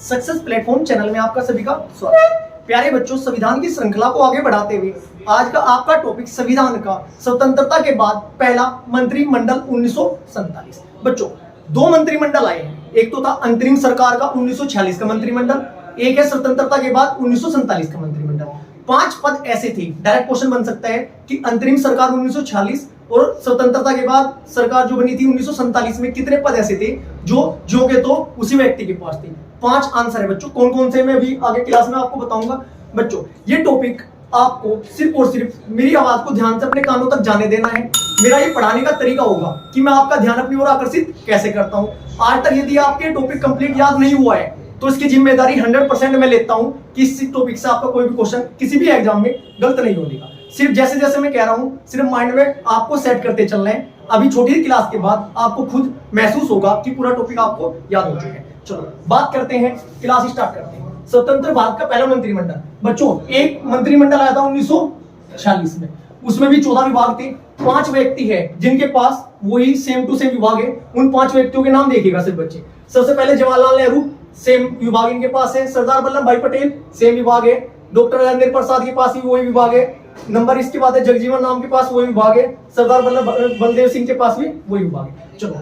Success platform channel में आपका सभी का स्वागत है। प्यारे बच्चों, संविधान की श्रृंखला को आगे बढ़ाते हुए आज का आपका टॉपिक संविधान का स्वतंत्रता के बाद पहला मंत्रिमंडल 1947। बच्चों, दो मंत्रिमंडल आए हैं। एक तो था अंतरिम सरकार का 1946 का मंत्रिमंडल, एक है स्वतंत्रता के बाद 1947 का मंत्रिमंडल। 5 पद ऐसे थे, डायरेक्ट क्वेश्चन बन सकता है कि अंतरिम सरकार 1946 और स्वतंत्रता के बाद सरकार जो बनी थी 1947 में कितने पद ऐसे थे जो के तो उसी व्यक्ति के पास थे। 5 आंसर है बच्चों। कौन कौन से मैं अभी आगे क्लास में आपको बताऊंगा। बच्चों, ये टॉपिक आपको सिर्फ और सिर्फ मेरी आवाज को ध्यान से अपने कानों तक जाने देना है। मेरा ये पढ़ाने का तरीका होगा कि मैं आपका ध्यान अपनी ओर आकर्षित कैसे करता हूं। आज तक यदि आपके टॉपिक कंप्लीट याद नहीं हुआ है तो इसकी जिम्मेदारी 100% मैं लेता हूं कि इस टॉपिक से आपका कोई भी क्वेश्चन किसी भी एग्जाम में गलत नहीं होगा। सिर्फ जैसे जैसे मैं कह रहा हूं सिर्फ माइंड में आपको सेट करते चलना है। अभी छोटी क्लास के बाद आपको खुद महसूस होगा कि पूरा टॉपिक आपको याद हो चुका है। चलो बात करते हैं, क्लास स्टार्ट करते हैं। स्वतंत्र भारत का पहला मंत्रिमंडल। बच्चों, एक मंत्रिमंडल आया था 1946 में, उसमें भी 14 विभाग थे। 5 व्यक्ति है जिनके पास वही सेम टू सेम विभाग है। उन 5 व्यक्तियों के नाम देखिएगा सिर्फ बच्चे। सबसे पहले जवाहरलाल नेहरू, सेम विभाग इनके पास है। सरदार वल्लभ भाई पटेल, सेम विभाग है। डॉक्टर राजेंद्र प्रसाद के पास भी वही विभाग है। नंबर इसके बाद है जगजीवन राम के पास वही विभाग है। सरदार बलदेव सिंह के पास भी वही विभाग है। चलो,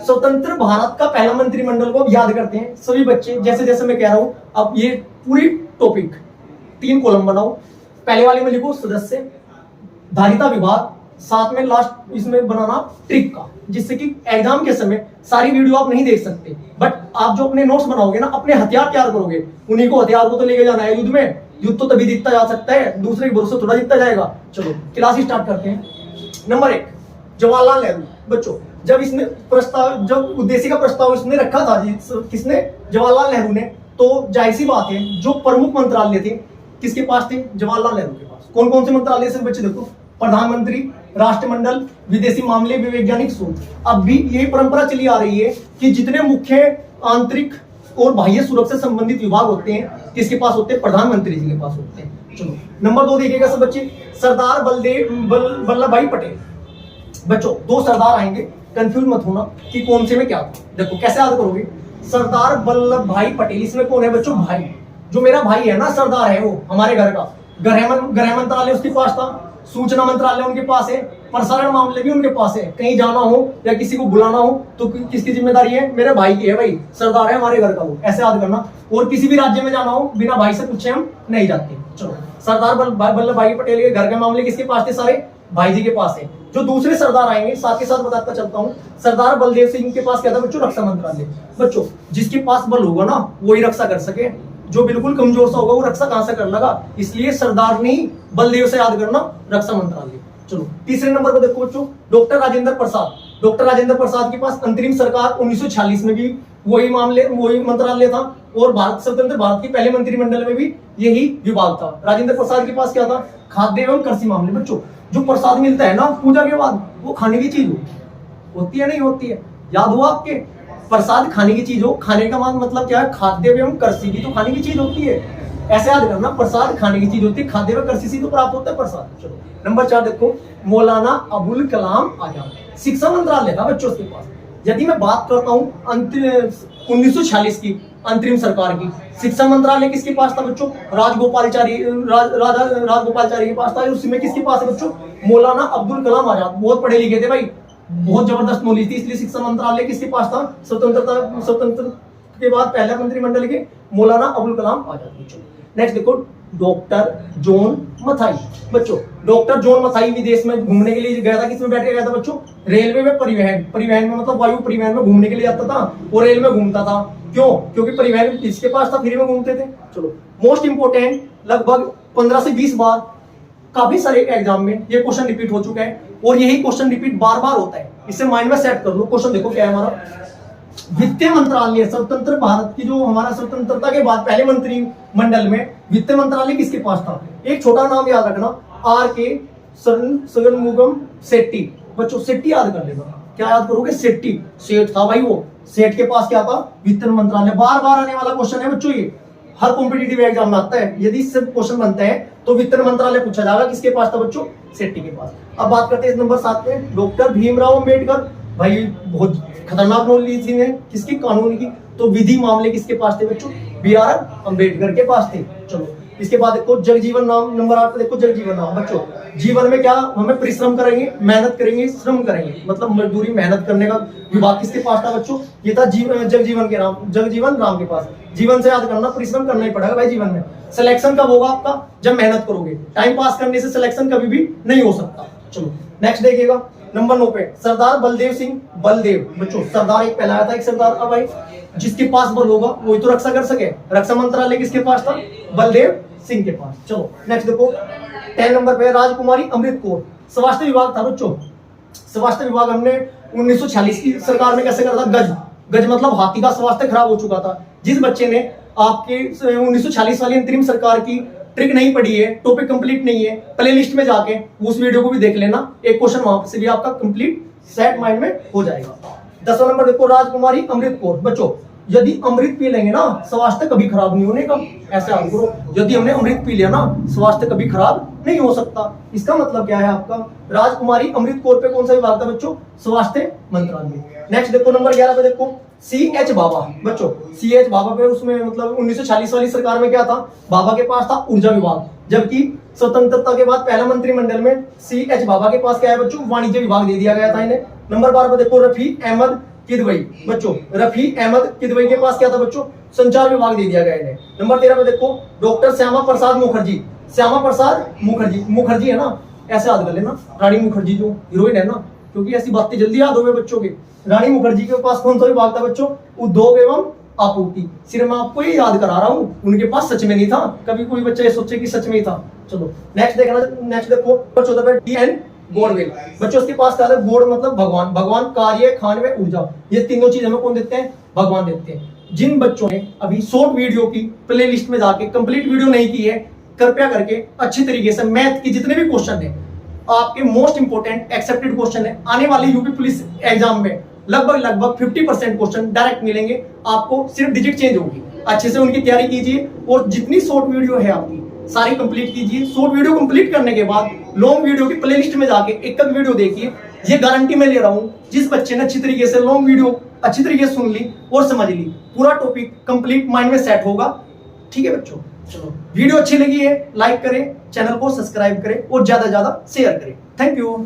स्वतंत्र भारत का पहला मंत्रिमंडल को याद करते हैं सभी बच्चे। जैसे जैसे मैं कह रहा हूं, अब ये पूरी टॉपिक 3 कॉलम बनाओ। पहले वाले में लिखो सदस्य, धारिता विभाग, साथ में लास्ट इसमें बनाना ट्रिक का, जिससे कि एग्जाम के समय सारी वीडियो आप नहीं देख सकते, बट आप जो अपने नोट्स बनाओगे ना, अपने हथियार तैयार करोगे, उन्हीं को हथियार को तो लेके जाना है युद्ध में। युद्ध तो तभी जीतता जा सकता है, दूसरे के भरोसे थोड़ा जीतता जाएगा। चलो क्लास स्टार्ट करते हैं। नंबर 1, जवाहरलाल नेहरू। बच्चों, जब इसने प्रस्ताव, जब उद्देश्य का प्रस्ताव इसने रखा था, किसने? जवाहरलाल नेहरू ने। तो जाहिर सी बात है जो प्रमुख मंत्रालय थे किसके पास थे? जवाहरलाल नेहरू के पास। कौन कौन से मंत्रालय से बच्चे देखो? प्रधानमंत्री, राष्ट्रमंडल, विदेशी मामले, वैज्ञानिक शोध। अब भी यही परंपरा चली आ रही है कि जितने मुख्य आंतरिक और बाह्य सुरक्षा से संबंधित विभाग होते हैं किसके पास होते हैं? प्रधानमंत्री जी के पास होते हैं। चलो नंबर 2 देखिएगा सब बच्चे, सरदार वल्लभ भाई पटेल। बच्चों, 2 सरदार आएंगे, कंफ्यूज मत होना कि कौन से में क्या था। देखो कैसे याद करोगे। सरदार वल्लभ भाई पटेल, इसमें कौन है बच्चों? भाई। जो मेरा भाई है ना, सरदार है वो हमारे घर का। गृह मंत्रालय उसके पास था, सूचना मंत्रालय उनके पास है, प्रसारण मामले भी उनके पास है। कहीं जाना हो या किसी को बुलाना हो तो किसकी जिम्मेदारी है? मेरे भाई की है। भाई सरदार है हमारे घर का वो, ऐसे याद करना। और किसी भी राज्य में जाना हो बिना भाई से पूछे हम नहीं जाते। चलो, सरदार वल्लभ भाई पटेल के घर के मामले किसके पास थे? सारे भाई जी के पास है। जो दूसरे सरदार आएंगे साथ के साथ बताता चलता हूँ। सरदार बलदेव सिंह के पास क्या था बच्चों? रक्षा मंत्रालय। बच्चों, जिसके पास बल होगा ना वही रक्षा कर सके, जो बिल्कुल कमजोर सा होगा वो रक्षा कहां से कर लगा। इसलिए सरदार नहीं, बलदेव से याद करना, रक्षा मंत्रालय। चलो तीसरे नंबर पर देखो बच्चों, डॉक्टर राजेंद्र प्रसाद। डॉक्टर राजेंद्र प्रसाद के पास अंतरिम सरकार 1946 में भी वही मंत्रालय था, और भारत स्वतंत्र भारत के पहले मंत्रिमंडल में भी यही विभाग था। राजेंद्र प्रसाद के पास क्या था? खाद्य एवं कृषि मामले। बच्चों, जो प्रसाद मिलता है ना पूजा के बाद, वो खाने की चीज होती है नहीं होती है? याद हुआ आपके? प्रसाद खाने की चीज हो, खाने का मतलब क्या है? खाद्य एवं कृषि भी तो खाने की चीज होती है। ऐसे याद करना, प्रसाद खाने की चीज होती है, खाद्य एवं कृषि से तो प्राप्त होता है प्रसाद। चलो नंबर 4 देखो, मौलाना अबुल कलाम आजाद। शिक्षा मंत्रालय था बच्चों उसके पास। यदि मैं बात करता हूँ 1946 की अंतरिम सरकार की, शिक्षा मंत्रालय किसके पास था बच्चों? राजगोपालाचारी के पास था। उसमें किसके पास है बच्चों? मौलाना अब्दुल कलाम आजाद। बहुत पढ़े लिखे थे भाई, बहुत जबरदस्त नॉलेज थी, इसलिए शिक्षा मंत्रालय किसके पास था? स्वतंत्र के बाद पहला मंत्रिमंडल के मौलाना अबुल कलाम आजाद। नेक्स्ट देखो, डॉक्टर जॉन मथाई। बच्चों, डॉक्टर जॉन मथाई विदेश में घूमने के लिए गया था। किसमें बैठ के गया था बच्चों? रेलवे में, परिवहन में, मतलब वायु परिवहन में घूमने के लिए जाता था, और रेल में घूमता था। क्यों? क्योंकि परिवहन इसके पास था, फ्री में घूमते थे। चलो मोस्ट इंपोर्टेंट, लगभग 15 से 20 बार काफी सारे एग्जाम में ये क्वेश्चन रिपीट हो चुका है, और यही क्वेश्चन रिपीट बार बार होता है। इसे माइंड में सेट कर लो। क्वेश्चन देखो क्या है हमारा। वित्त मंत्रालय, स्वतंत्र भारत की जो हमारा स्वतंत्रता के बाद पहले मंत्रिमंडल में वित्त मंत्रालय किसके पास था? एक छोटा नाम याद रखना, R.K. शरणमुगम शेट्टी। बच्चों, शेट्टी याद कर लेना। क्या याद करोगे? शेट्टी, सेठ था भाई वो। सेठ के पास क्या था? वित्त मंत्रालय। बार बार आने वाला क्वेश्चन है बच्चों, ये हर कॉम्पिटिटिव एग्जाम में आता है। यदि इससे क्वेश्चन बनते हैं तो वित्त मंत्रालय पूछा जाएगा, किसके पास था बच्चों? शेट्टी के पास। अब बात करते हैं नंबर 7 पे, डॉक्टर भीमराव अम्बेडकर। भाई बहुत खतरनाक नॉलेज है किसकी? कानून की। तो विधि मामले किसके पास थे बच्चों? BR अंबेडकर के पास थे। चलो इसके बाद देखो जगजीवन राम, नंबर 8 पे देखो जगजीवन राम। बच्चों जीवन में क्या हमें परिश्रम करेंगे, मेहनत करेंगे, श्रम करेंगे, मतलब मजदूरी मेहनत करने का विभाग किसके पास था बच्चों? ये था जगजीवन राम के पास। जीवन से याद करना, परिश्रम करना ही पड़ेगा भाई जीवन में। सिलेक्शन कब होगा आपका? जब मेहनत करोगे। टाइम पास करने से सिलेक्शन कभी भी नहीं हो सकता। चलो नेक्स्ट देखिएगा नंबर 9 पे सरदार बलदेव सिंह बलदेव। बच्चों सरदार एक पहला था, एक सरदार था भाई। जिसके पास बल होगा वही तो रक्षा कर सके। रक्षा मंत्रालय किसके पास था? बलदेव सिंह के पास। चलो नेक्स्ट देखो 10 नंबर पे राजकुमारी अमृत कौर। स्वास्थ्य विभाग था बच्चों। स्वास्थ्य विभाग हमने 1946 की सरकार में कैसे करा था? गज मतलब हाथी का स्वास्थ्य खराब हो चुका था। जिस बच्चे ने आपके 1946 वाली अंतरिम सरकार की ट्रिक नहीं पढ़ी है, टॉपिक कंप्लीट नहीं है, प्ले लिस्ट में जाके उस वीडियो को भी देख लेना। एक क्वेश्चन वहां से भी आपका कंप्लीट सेट माइंड में हो जाएगा। 10वां नंबर देखो राजकुमारी अमृत कौर। बच्चों यदि अमृत पी लेंगे ना, स्वास्थ्य कभी खराब नहीं होने का। ऐसे याद करो, यदि हमने अमृत पी लिया ना, स्वास्थ्य कभी खराब नहीं हो सकता। इसका मतलब क्या है आपका? राजकुमारी अमृत कौर पे कौन सा विभाग था बच्चों? स्वास्थ्य मंत्रालय। नेक्स्ट देखो नंबर 11 पे देखो CH बाबा। बच्चों CH बाबा पे उसमें मतलब 1946 वाली सरकार में क्या था? बाबा के पास था ऊर्जा विभाग। जबकि स्वतंत्रता के बाद पहला मंत्रिमंडल में CH बाबा के पास क्या है बच्चों? वाणिज्य विभाग दे दिया गया था इन्हें। नंबर 12 पे देखो रफी अहमद किदवई। बच्चों रफी अहमद किदवई के पास क्या था बच्चों? संचार विभाग दे दिया गया इन्हें। नंबर 13 पे देखो डॉक्टर श्यामा प्रसाद मुखर्जी। श्यामा प्रसाद मुखर्जी है ना, ऐसे याद कर लेना। रानी मुखर्जी जो हीरोइन है ना, क्योंकि ऐसी बातें जल्दी याद हो गए बच्चों के। रानी मुखर्जी के पास कौन सा विभाग था बच्चों? उद्योग एवं आपूर्ति। सिर्फ मैं आपको ये याद करा रहा हूँ, उनके पास सच में नहीं था। कभी कोई बच्चा ये सोचे कि सच में ही था। चलो नेक्स्ट देखना। नेक्स्ट देखो 14 पे DN गॉडवेल। बच्चों उसके पास क्या था? गॉड मतलब भगवान। भगवान कार्य, खान व ऊर्जा, ये तीनों चीज हमें कौन देते हैं? भगवान देते हैं। जिन बच्चों ने अभी शॉर्ट वीडियो की प्ले लिस्ट में जाके कंप्लीट वीडियो नहीं की है, कृपया करके अच्छी तरीके से मैथ की जितने भी क्वेश्चन है, आपके मोस्ट इंपोर्टेंट एक्सेप्टेड क्वेश्चन है, आने वाले यूपी पुलिस एग्जाम में लगभग 50% क्वेश्चन डायरेक्ट मिलेंगे आपको। सिर्फ डिजिट चेंज होगी। अच्छे से उनकी तैयारी कीजिए और जितनी शॉर्ट वीडियो है आपकी सारी कंप्लीट कीजिए। शॉर्ट वीडियो कंप्लीट करने के बाद लॉन्ग वीडियो की प्लेलिस्ट में जाके एक वीडियो देखिए। ये गारंटी मैं ले रहा हूं, जिस बच्चे ने अच्छी तरीके से लॉन्ग वीडियो अच्छी तरीके से सुन ली और समझ ली, पूरा टॉपिक कंप्लीट माइंड में सेट होगा। ठीक है बच्चों, चलो वीडियो अच्छी लगी है लाइक करें, चैनल को सब्सक्राइब करें और ज्यादा से ज्यादा शेयर करें। Thank you.